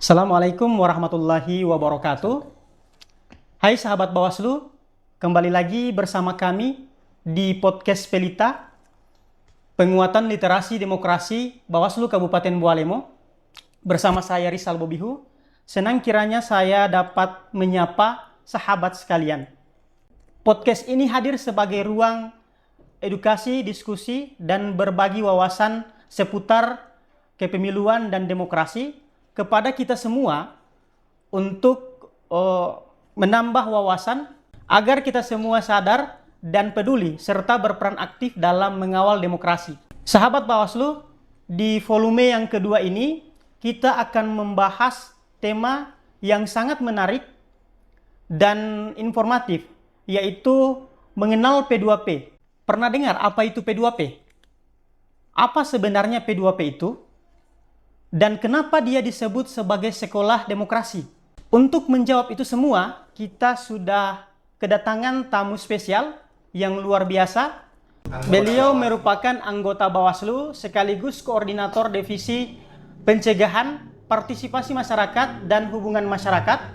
Assalamualaikum warahmatullahi wabarakatuh. Hai sahabat Bawaslu, kembali lagi bersama kami di podcast Pelita, Penguatan Literasi Demokrasi Bawaslu Kabupaten Bualemo. Bersama saya Rizal Bobihu, senang kiranya saya dapat menyapa sahabat sekalian. Podcast ini hadir sebagai ruang edukasi, diskusi, dan berbagi wawasan seputar kepemiluan dan demokrasi kepada kita semua untuk menambah wawasan agar kita semua sadar dan peduli serta berperan aktif dalam mengawal demokrasi. Sahabat Bawaslu, di volume yang kedua ini kita akan membahas tema yang sangat menarik dan informatif, yaitu mengenal P2P. Pernah dengar apa itu P2P? Apa sebenarnya P2P itu? Dan kenapa dia disebut sebagai sekolah demokrasi? Untuk menjawab itu semua, kita sudah kedatangan tamu spesial yang luar biasa. Beliau merupakan anggota Bawaslu sekaligus koordinator divisi pencegahan, partisipasi masyarakat, dan hubungan masyarakat,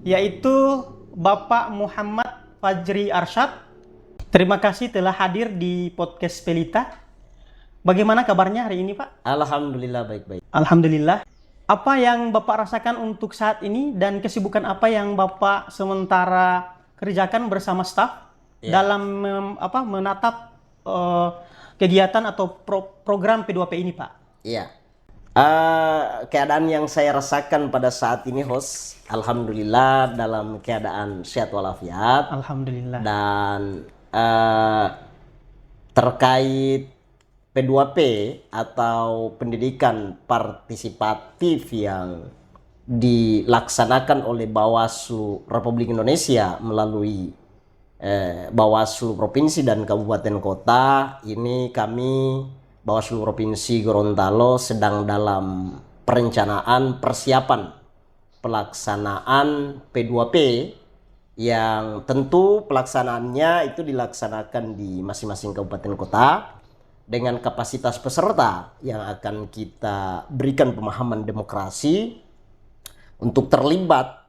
yaitu Bapak Muhammad Fajri Arsyad. Terima kasih telah hadir di podcast Pelita. Bagaimana kabarnya hari ini, Pak? Alhamdulillah baik-baik. Alhamdulillah. Apa yang Bapak rasakan untuk saat ini dan kesibukan apa yang Bapak sementara kerjakan bersama staf dalam menatap kegiatan atau program P2P ini, Pak? Iya. Keadaan yang saya rasakan pada saat ini, host, alhamdulillah dalam keadaan sehat walafiat. Alhamdulillah. Dan terkait P2P atau pendidikan partisipatif yang dilaksanakan oleh Bawaslu Republik Indonesia melalui Bawaslu Provinsi dan Kabupaten Kota, ini kami Bawaslu Provinsi Gorontalo sedang dalam perencanaan persiapan pelaksanaan P2P yang tentu pelaksanaannya itu dilaksanakan di masing-masing kabupaten kota dengan kapasitas peserta yang akan kita berikan pemahaman demokrasi untuk terlibat,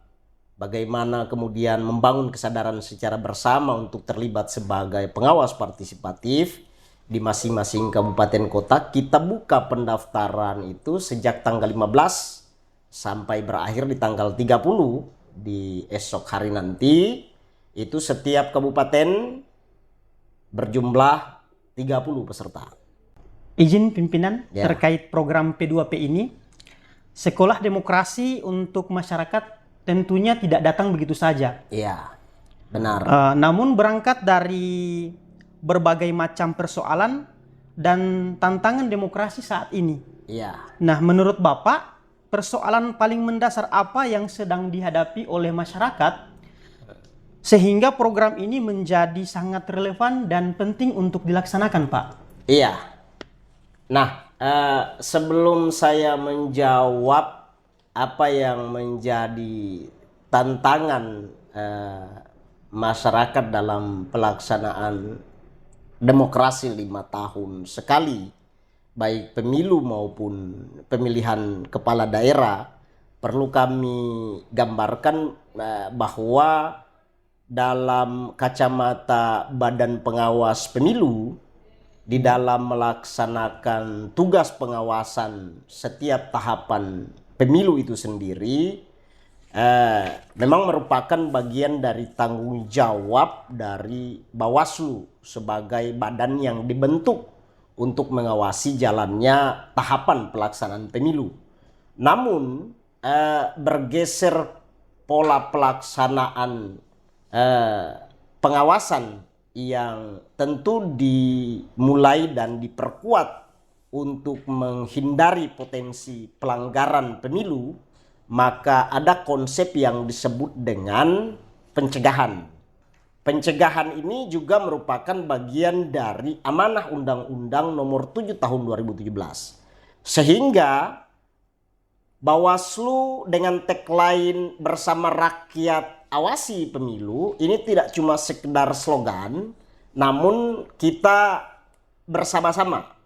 bagaimana kemudian membangun kesadaran secara bersama untuk terlibat sebagai pengawas partisipatif di masing-masing kabupaten kota. Kita buka pendaftaran itu sejak tanggal 15 sampai berakhir di tanggal 30 di esok hari nanti. Itu setiap kabupaten berjumlah 30 peserta. Izin pimpinan terkait program P2P ini, sekolah demokrasi untuk masyarakat tentunya tidak datang begitu saja. Iya, benar. Namun berangkat dari berbagai macam persoalan dan tantangan demokrasi saat ini. Iya. Nah, menurut Bapak, persoalan paling mendasar apa yang sedang dihadapi oleh masyarakat sehingga program ini menjadi sangat relevan dan penting untuk dilaksanakan, Pak? Iya. Nah, sebelum saya menjawab apa yang menjadi tantangan masyarakat dalam pelaksanaan demokrasi 5 tahun sekali, baik pemilu maupun pemilihan kepala daerah, perlu kami gambarkan bahwa dalam kacamata Badan Pengawas Pemilu, di dalam melaksanakan tugas pengawasan setiap tahapan pemilu itu sendiri, memang merupakan bagian dari tanggung jawab dari Bawaslu sebagai badan yang dibentuk untuk mengawasi jalannya tahapan pelaksanaan pemilu. Namun bergeser pola pelaksanaan pengawasan yang tentu dimulai dan diperkuat untuk menghindari potensi pelanggaran pemilu, maka ada konsep yang disebut dengan pencegahan. Pencegahan ini juga merupakan bagian dari amanah Undang-Undang Nomor 7 Tahun 2017. Sehingga Bawaslu dengan tagline bersama rakyat awasi pemilu ini tidak cuma sekedar slogan, namun kita bersama-sama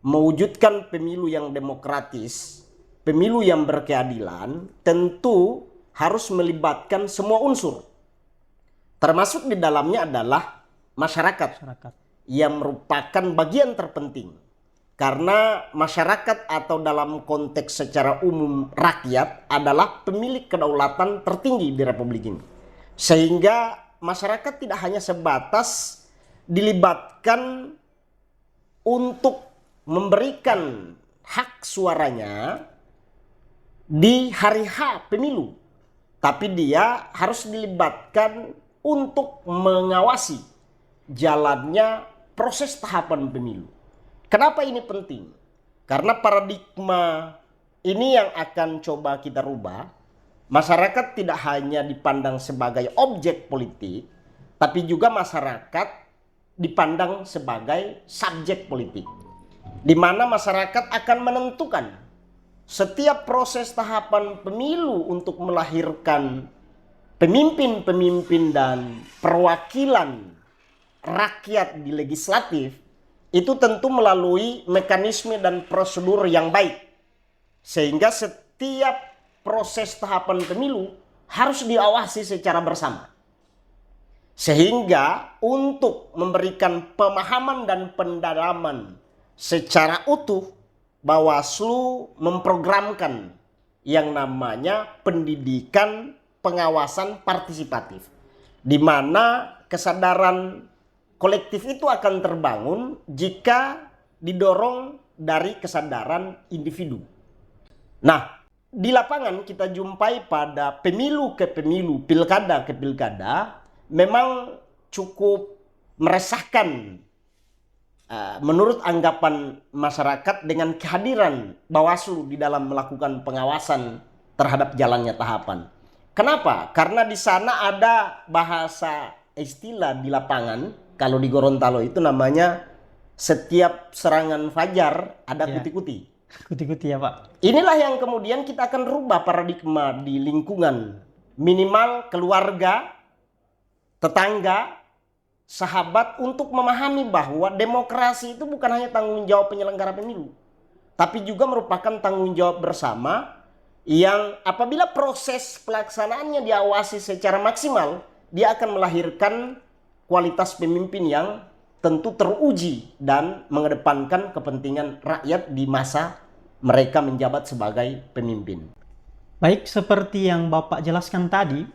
mewujudkan pemilu yang demokratis pemilu yang berkeadilan tentu harus melibatkan semua unsur. Termasuk di dalamnya adalah masyarakat yang merupakan bagian terpenting. Karena masyarakat atau dalam konteks secara umum rakyat adalah pemilik kedaulatan tertinggi di Republik ini. Sehingga masyarakat tidak hanya sebatas dilibatkan untuk memberikan hak suaranya di hari H pemilu. Tapi dia harus dilibatkan untuk mengawasi jalannya proses tahapan pemilu. Kenapa ini penting? Karena paradigma ini yang akan coba kita rubah. Masyarakat tidak hanya dipandang sebagai objek politik, tapi juga masyarakat dipandang sebagai subjek politik. Di mana masyarakat akan menentukan setiap proses tahapan pemilu untuk melahirkan pemimpin-pemimpin dan perwakilan rakyat di legislatif itu tentu melalui mekanisme dan prosedur yang baik. Sehingga setiap proses tahapan pemilu harus diawasi secara bersama. Sehingga untuk memberikan pemahaman dan pendalaman secara utuh, Bawaslu memprogramkan yang namanya pendidikan pengawasan partisipatif. Di mana kesadaran kolektif itu akan terbangun jika didorong dari kesadaran individu. Nah, di lapangan kita jumpai pada pemilu ke pemilu, pilkada ke pilkada, memang cukup meresahkan menurut anggapan masyarakat dengan kehadiran Bawaslu di dalam melakukan pengawasan terhadap jalannya tahapan. Kenapa? Karena di sana ada bahasa istilah di lapangan. Kalau di Gorontalo itu namanya setiap serangan fajar ada kuti-kuti. Kuti-kuti ya Pak. Inilah yang kemudian kita akan rubah paradigma di lingkungan. Minimal keluarga, tetangga, sahabat untuk memahami bahwa demokrasi itu bukan hanya tanggung jawab penyelenggara pemilu. Tapi juga merupakan tanggung jawab bersama yang apabila proses pelaksanaannya diawasi secara maksimal, dia akan melahirkan kualitas pemimpin yang tentu teruji dan mengedepankan kepentingan rakyat di masa mereka menjabat sebagai pemimpin. Baik, seperti yang Bapak jelaskan tadi,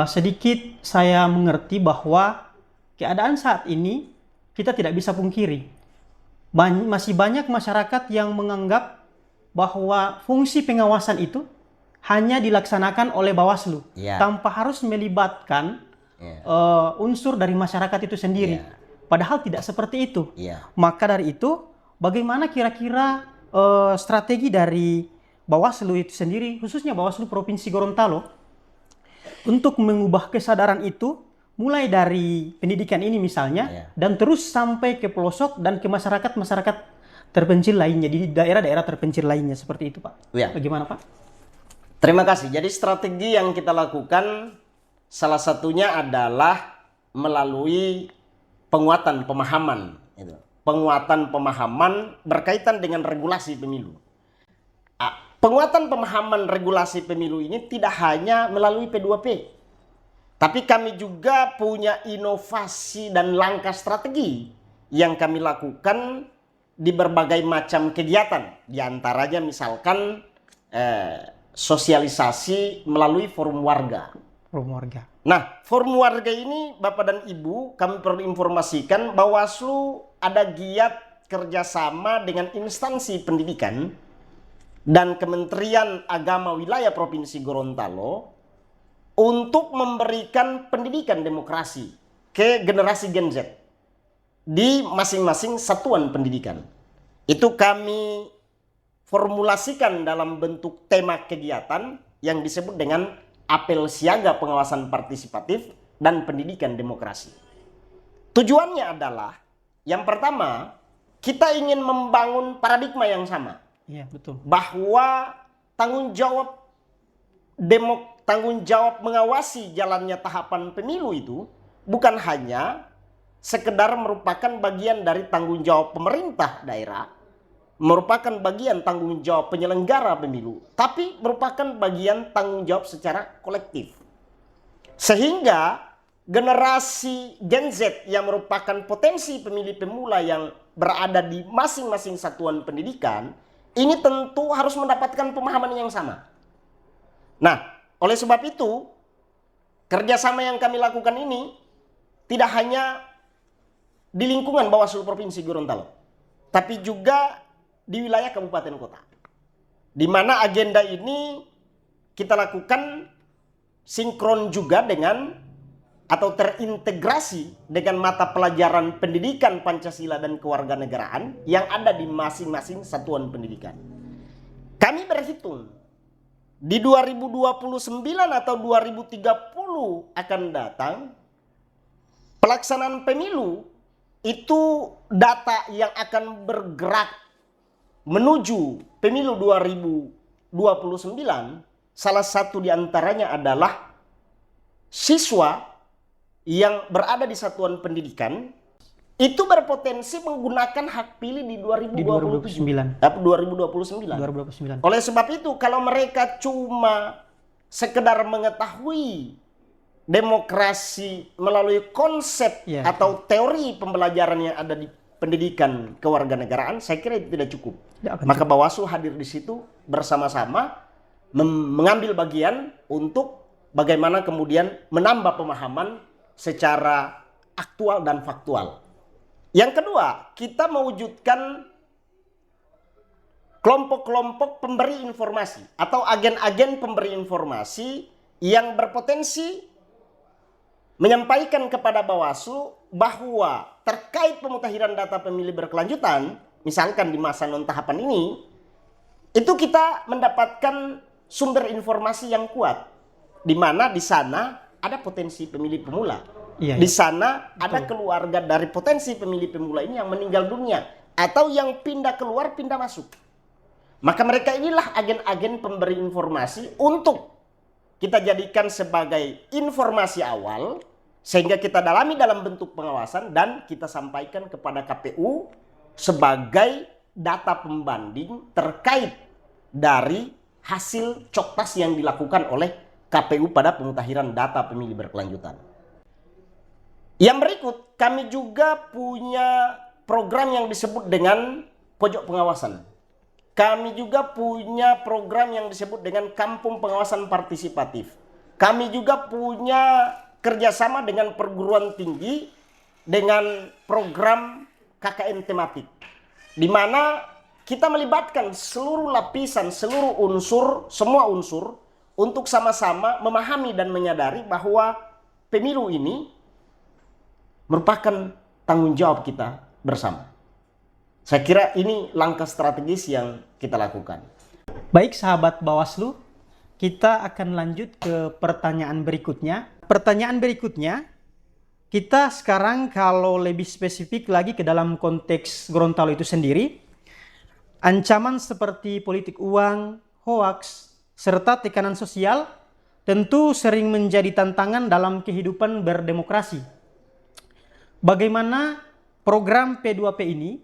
sedikit saya mengerti bahwa keadaan saat ini kita tidak bisa pungkiri. Masih banyak masyarakat yang menganggap bahwa fungsi pengawasan itu hanya dilaksanakan oleh Bawaslu tanpa harus melibatkan unsur dari masyarakat itu sendiri. Padahal tidak seperti itu. Maka dari itu, bagaimana kira-kira strategi dari Bawaslu itu sendiri, khususnya Bawaslu Provinsi Gorontalo, untuk mengubah kesadaran itu, mulai dari pendidikan ini misalnya, dan terus sampai ke pelosok dan ke masyarakat-masyarakat terpencil lainnya, di daerah-daerah terpencil lainnya, seperti itu Pak. Bagaimana Pak? Terima kasih. Jadi strategi yang kita lakukan salah satunya adalah melalui penguatan pemahaman. Penguatan pemahaman berkaitan dengan regulasi pemilu. Penguatan pemahaman regulasi pemilu ini tidak hanya melalui P2P. Tapi kami juga punya inovasi dan langkah strategi yang kami lakukan di berbagai macam kegiatan. Di antaranya misalkan sosialisasi melalui forum warga. Nah, forum warga ini Bapak dan Ibu, kami perlu informasikan Bawaslu ada giat kerjasama dengan instansi pendidikan dan Kementerian Agama Wilayah Provinsi Gorontalo untuk memberikan pendidikan demokrasi ke generasi Gen Z di masing-masing satuan pendidikan. Itu kami formulasikan dalam bentuk tema kegiatan yang disebut dengan apel siaga pengawasan partisipatif dan pendidikan demokrasi. Tujuannya adalah, yang pertama, kita ingin membangun paradigma yang sama. Betul. Bahwa tanggung jawab mengawasi jalannya tahapan pemilu itu bukan hanya sekedar merupakan bagian dari tanggung jawab pemerintah daerah, merupakan bagian tanggung jawab penyelenggara pemilu, tapi merupakan bagian tanggung jawab secara kolektif. Sehingga generasi Gen Z yang merupakan potensi pemilih pemula yang berada di masing-masing satuan pendidikan, ini tentu harus mendapatkan pemahaman yang sama. Nah, oleh sebab itu, kerjasama yang kami lakukan ini tidak hanya di lingkungan Bawaslu Provinsi Gorontalo, tapi juga di wilayah kabupaten kota. Di mana agenda ini kita lakukan sinkron juga dengan atau terintegrasi dengan mata pelajaran pendidikan Pancasila dan kewarganegaraan yang ada di masing-masing satuan pendidikan. Kami berhitung di 2029 atau 2030 akan datang, pelaksanaan pemilu itu data yang akan bergerak menuju pemilu 2029, salah satu diantaranya adalah siswa yang berada di satuan pendidikan itu berpotensi menggunakan hak pilih di 2029. 2029. Oleh sebab itu, kalau mereka cuma sekedar mengetahui demokrasi melalui konsep atau teori pembelajaran yang ada di pendidikan kewarganegaraan, saya kira itu tidak cukup. Maka Bawaslu hadir di situ bersama-sama mengambil bagian untuk bagaimana kemudian menambah pemahaman secara aktual dan faktual. Yang kedua, kita mewujudkan kelompok-kelompok pemberi informasi atau agen-agen pemberi informasi yang berpotensi menyampaikan kepada Bawaslu bahwa terkait pemutahiran data pemilih berkelanjutan, misalkan di masa non tahapan ini, itu kita mendapatkan sumber informasi yang kuat, di mana di sana ada potensi pemilih pemula. Di sana ada keluarga dari potensi pemilih pemula ini yang meninggal dunia atau yang pindah keluar, pindah masuk. Maka mereka inilah agen-agen pemberi informasi untuk kita jadikan sebagai informasi awal sehingga kita dalami dalam bentuk pengawasan dan kita sampaikan kepada KPU sebagai data pembanding terkait dari hasil coktas yang dilakukan oleh KPU pada pemutahiran data pemilih berkelanjutan. Yang berikut, kami juga punya program yang disebut dengan pojok pengawasan. Kami juga punya program yang disebut dengan kampung pengawasan partisipatif. Kami juga punya kerjasama dengan perguruan tinggi dengan program KKN tematik, di mana kita melibatkan seluruh lapisan, seluruh unsur, semua unsur untuk sama-sama memahami dan menyadari bahwa pemilu ini merupakan tanggung jawab kita bersama. Saya kira ini langkah strategis yang kita lakukan. Baik sahabat Bawaslu, kita akan lanjut ke pertanyaan berikutnya. Pertanyaan berikutnya, kita sekarang kalau lebih spesifik lagi ke dalam konteks Gorontalo itu sendiri, ancaman seperti politik uang, hoaks, serta tekanan sosial tentu sering menjadi tantangan dalam kehidupan berdemokrasi. Bagaimana program P2P ini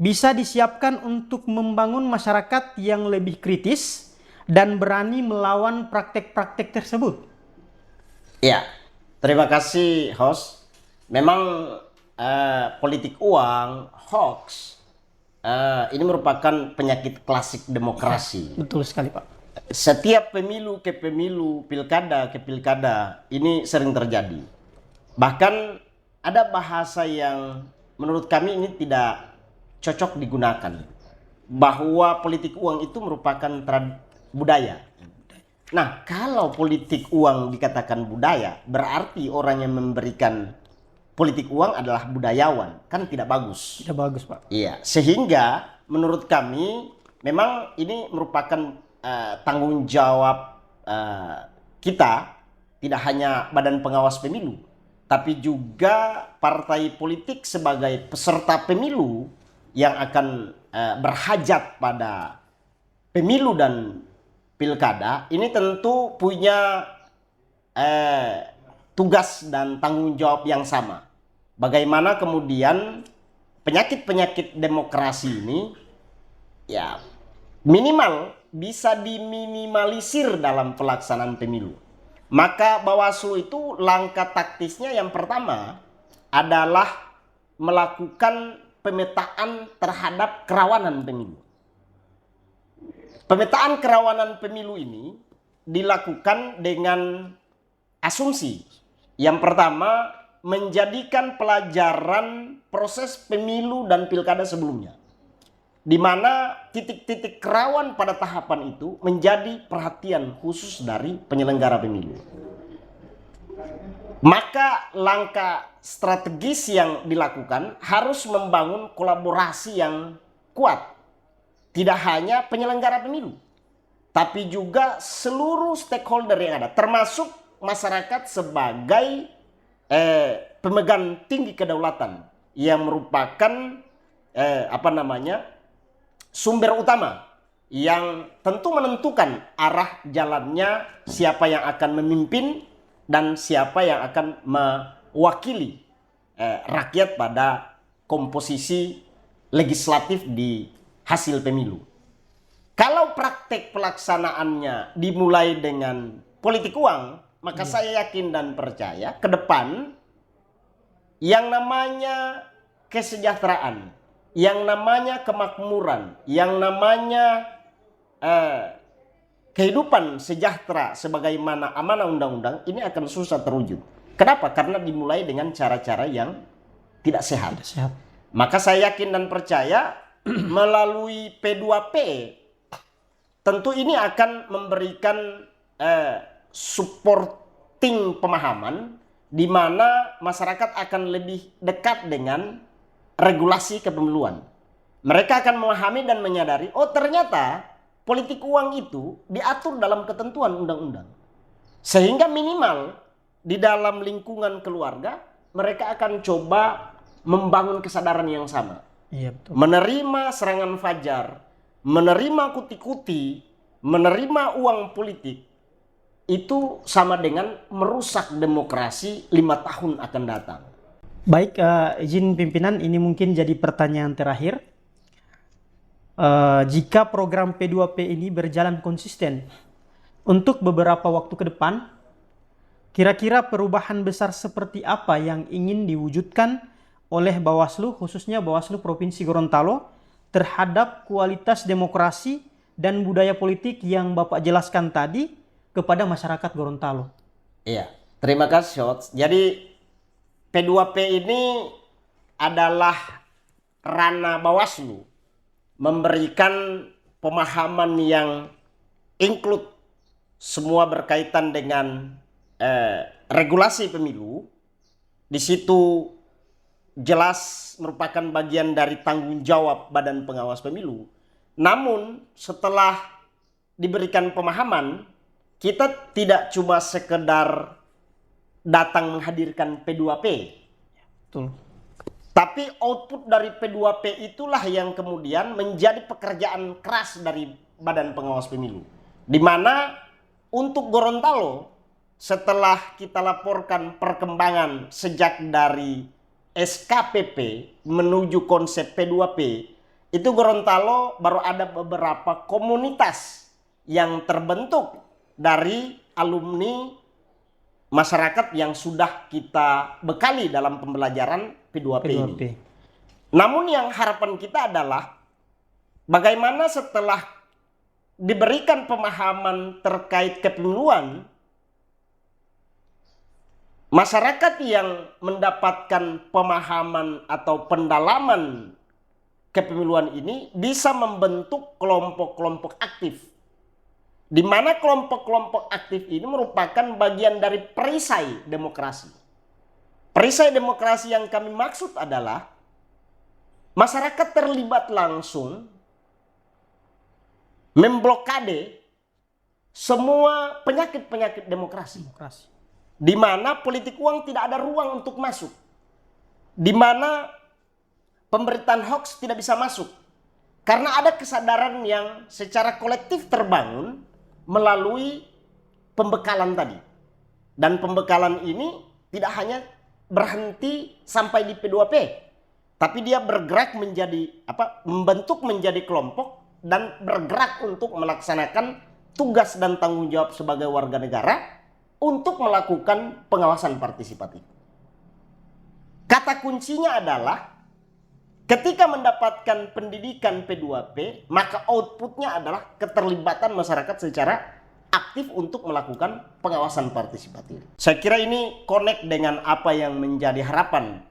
bisa disiapkan untuk membangun masyarakat yang lebih kritis dan berani melawan praktek-praktek tersebut? Ya, terima kasih host. Memang politik uang, hoax, ini merupakan penyakit klasik demokrasi. Betul sekali, Pak. Setiap pemilu ke pemilu, pilkada ke pilkada, ini sering terjadi. Bahkan ada bahasa yang menurut kami ini tidak cocok digunakan, bahwa politik uang itu merupakan budaya. Nah, kalau politik uang dikatakan budaya, berarti orang yang memberikan politik uang adalah budayawan. Kan tidak bagus. Tidak bagus, Pak. Iya, sehingga menurut kami memang ini merupakan tanggung jawab kita, tidak hanya Badan Pengawas Pemilu, tapi juga partai politik sebagai peserta pemilu yang akan berhajat pada pemilu dan pilkada. Ini tentu punya tugas dan tanggung jawab yang sama. Bagaimana kemudian penyakit-penyakit demokrasi ini ya minimal bisa diminimalisir dalam pelaksanaan pemilu. Maka Bawaslu itu langkah taktisnya yang pertama adalah melakukan pemetaan terhadap kerawanan pemilu. Pemetaan kerawanan pemilu ini dilakukan dengan asumsi. Yang pertama, menjadikan pelajaran proses pemilu dan pilkada sebelumnya, di mana titik-titik rawan pada tahapan itu menjadi perhatian khusus dari penyelenggara pemilu. Maka langkah strategis yang dilakukan harus membangun kolaborasi yang kuat. Tidak hanya penyelenggara pemilu, tapi juga seluruh stakeholder yang ada, termasuk masyarakat sebagai pemegang tinggi kedaulatan yang merupakan sumber utama yang tentu menentukan arah jalannya siapa yang akan memimpin dan siapa yang akan mewakili rakyat pada komposisi legislatif di hasil pemilu. Kalau praktek pelaksanaannya dimulai dengan politik uang, maka saya yakin dan percaya ke depan yang namanya kesejahteraan, yang namanya kemakmuran, yang namanya kehidupan sejahtera sebagaimana amanah undang-undang ini akan susah terwujud. Kenapa? Karena dimulai dengan cara-cara yang tidak sehat. Tidak sehat. Maka saya yakin dan percaya melalui P2P tentu ini akan memberikan supporting pemahaman di mana masyarakat akan lebih dekat dengan regulasi kepemiluan. Mereka akan memahami dan menyadari, oh ternyata politik uang itu diatur dalam ketentuan undang-undang. Sehingga minimal di dalam lingkungan keluarga mereka akan coba membangun kesadaran yang sama. Iya, betul. Menerima serangan fajar, menerima kuti-kuti, menerima uang politik, itu sama dengan merusak demokrasi 5 tahun akan datang. Baik, izin pimpinan, ini mungkin jadi pertanyaan terakhir. Jika program P2P ini berjalan konsisten untuk beberapa waktu ke depan, kira-kira perubahan besar seperti apa yang ingin diwujudkan oleh Bawaslu, khususnya Bawaslu Provinsi Gorontalo, terhadap kualitas demokrasi dan budaya politik yang Bapak jelaskan tadi kepada masyarakat Gorontalo? Iya, terima kasih, Shots. Jadi P2P ini adalah ranah Bawaslu memberikan pemahaman yang include semua berkaitan dengan regulasi pemilu. Di situ jelas merupakan bagian dari tanggung jawab Badan Pengawas Pemilu. Namun setelah diberikan pemahaman, kita tidak cuma sekedar datang menghadirkan P2P. Betul. Tapi output dari P2P itulah yang kemudian menjadi pekerjaan keras dari Badan Pengawas Pemilu. Di mana untuk Gorontalo, setelah kita laporkan perkembangan sejak dari SKPP menuju konsep P2P, itu Gorontalo baru ada beberapa komunitas yang terbentuk dari alumni masyarakat yang sudah kita bekali dalam pembelajaran P2P ini. Namun yang harapan kita adalah bagaimana setelah diberikan pemahaman terkait kepemiluan, masyarakat yang mendapatkan pemahaman atau pendalaman kepemiluan ini bisa membentuk kelompok-kelompok aktif. Di mana kelompok-kelompok aktif ini merupakan bagian dari perisai demokrasi. Perisai demokrasi yang kami maksud adalah masyarakat terlibat langsung memblokade semua penyakit-penyakit demokrasi. Di mana politik uang tidak ada ruang untuk masuk. Di mana pemberitaan hoax tidak bisa masuk. Karena ada kesadaran yang secara kolektif terbangun melalui pembekalan tadi. Dan pembekalan ini tidak hanya berhenti sampai di P2P, tapi dia bergerak menjadi membentuk menjadi kelompok dan bergerak untuk melaksanakan tugas dan tanggung jawab sebagai warga negara untuk melakukan pengawasan partisipatif. Kata kuncinya adalah ketika mendapatkan pendidikan P2P, maka outputnya adalah keterlibatan masyarakat secara aktif untuk melakukan pengawasan partisipatif. Saya kira ini connect dengan apa yang menjadi harapan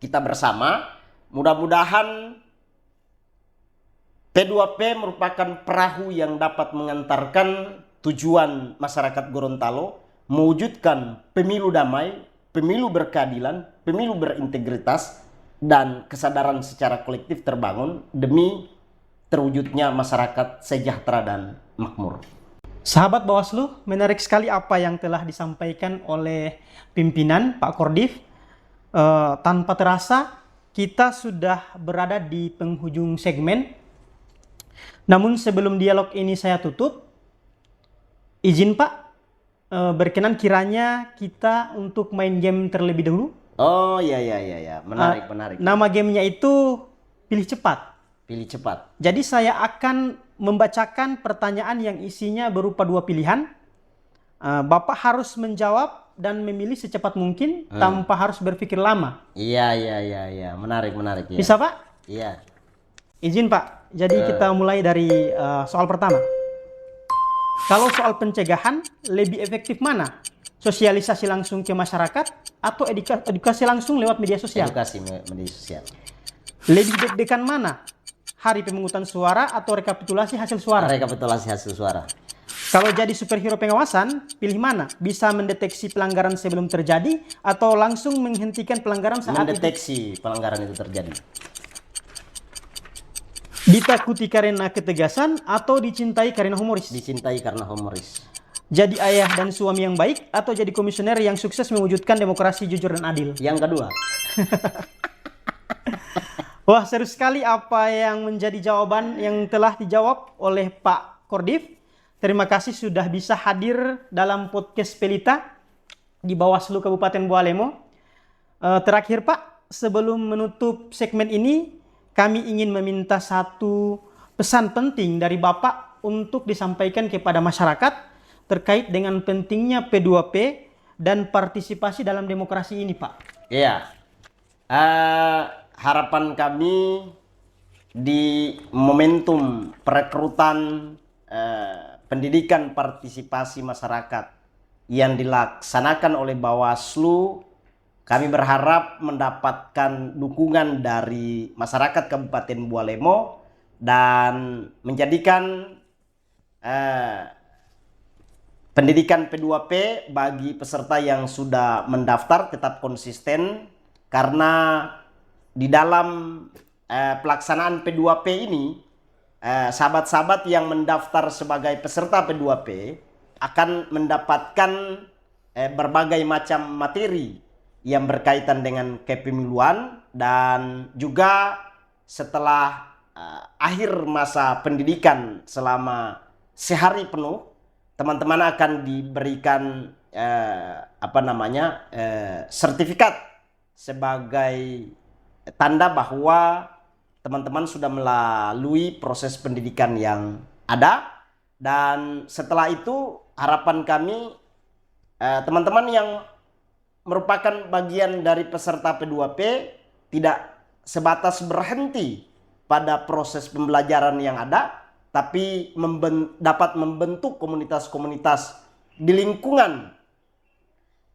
kita bersama. Mudah-mudahan P2P merupakan perahu yang dapat mengantarkan tujuan masyarakat Gorontalo mewujudkan pemilu damai, pemilu berkeadilan, pemilu berintegritas, dan kesadaran secara kolektif terbangun demi terwujudnya masyarakat sejahtera dan makmur. Sahabat Bawaslu, menarik sekali apa yang telah disampaikan oleh pimpinan Pak Kordif. Tanpa terasa kita sudah berada di penghujung segmen. Namun sebelum dialog ini saya tutup, izin Pak, berkenan kiranya kita untuk main game terlebih dahulu. Oh ya, menarik. Nama gamenya itu pilih cepat. Pilih cepat. Jadi saya akan membacakan pertanyaan yang isinya berupa 2 pilihan. Bapak harus menjawab dan memilih secepat mungkin tanpa harus berpikir lama. Iya, menarik ya. Bisa Pak? Iya. Izin Pak. Jadi kita mulai dari soal pertama. Kalau soal pencegahan, lebih efektif mana? Sosialisasi langsung ke masyarakat atau edukasi langsung lewat media sosial? Edukasi media sosial. Lebih deg-degan mana? Hari pemungutan suara atau rekapitulasi hasil suara? Rekapitulasi hasil suara. Kalau jadi superhero pengawasan, pilih mana? Bisa mendeteksi pelanggaran sebelum terjadi atau langsung menghentikan pelanggaran saat mendeteksi pelanggaran itu terjadi. Ditakuti karena ketegasan atau dicintai karena humoris? Dicintai karena humoris. Jadi ayah dan suami yang baik atau jadi komisioner yang sukses mewujudkan demokrasi jujur dan adil? Yang kedua. Wah, seru sekali apa yang menjadi jawaban yang telah dijawab oleh Pak Kordif. Terima kasih sudah bisa hadir dalam podcast Pelita di Bawaslu Kabupaten Bualemo. Terakhir Pak, sebelum menutup segmen ini, kami ingin meminta satu pesan penting dari Bapak untuk disampaikan kepada masyarakat terkait dengan pentingnya P2P dan partisipasi dalam demokrasi ini, Pak. Iya. Harapan kami di momentum perekrutan pendidikan partisipasi masyarakat yang dilaksanakan oleh Bawaslu, kami berharap mendapatkan dukungan dari masyarakat Kabupaten Bualemo dan menjadikan pendidikan P2P bagi peserta yang sudah mendaftar tetap konsisten, karena di dalam pelaksanaan P2P ini sahabat-sahabat yang mendaftar sebagai peserta P2P akan mendapatkan berbagai macam materi yang berkaitan dengan kepemiluan, dan juga setelah akhir masa pendidikan selama sehari penuh, teman-teman akan diberikan sertifikat sebagai tanda bahwa teman-teman sudah melalui proses pendidikan yang ada. Dan setelah itu harapan kami teman-teman yang merupakan bagian dari peserta P2P tidak sebatas berhenti pada proses pembelajaran yang ada, tapi dapat membentuk komunitas-komunitas di lingkungan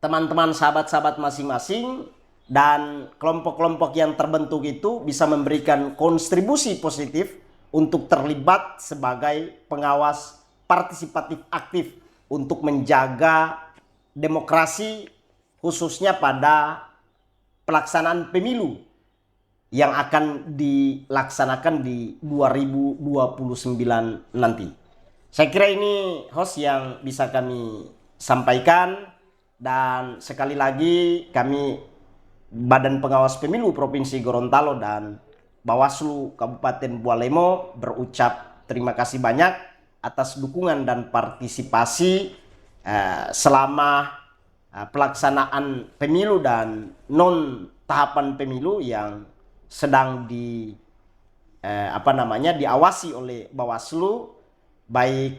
teman-teman sahabat-sahabat masing-masing, dan kelompok-kelompok yang terbentuk itu bisa memberikan kontribusi positif untuk terlibat sebagai pengawas partisipatif aktif untuk menjaga demokrasi, khususnya pada pelaksanaan pemilu yang akan dilaksanakan di 2029 nanti. Saya kira ini host yang bisa kami sampaikan, dan sekali lagi kami Badan Pengawas Pemilu Provinsi Gorontalo dan Bawaslu Kabupaten Bualemo berucap terima kasih banyak atas dukungan dan partisipasi selama pelaksanaan pemilu dan non tahapan pemilu yang sedang diawasi oleh Bawaslu, baik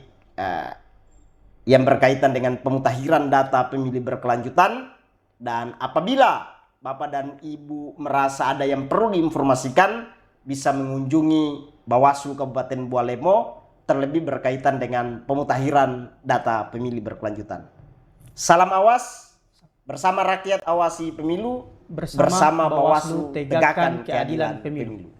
yang berkaitan dengan pemutakhiran data pemilih berkelanjutan, dan apabila Bapak dan Ibu merasa ada yang perlu diinformasikan, bisa mengunjungi Bawaslu Kabupaten Bualemo, terlebih berkaitan dengan pemutakhiran data pemilih berkelanjutan. Salam awas, bersama rakyat awasi pemilu, bersama Bawaslu tegakkan keadilan pemilu.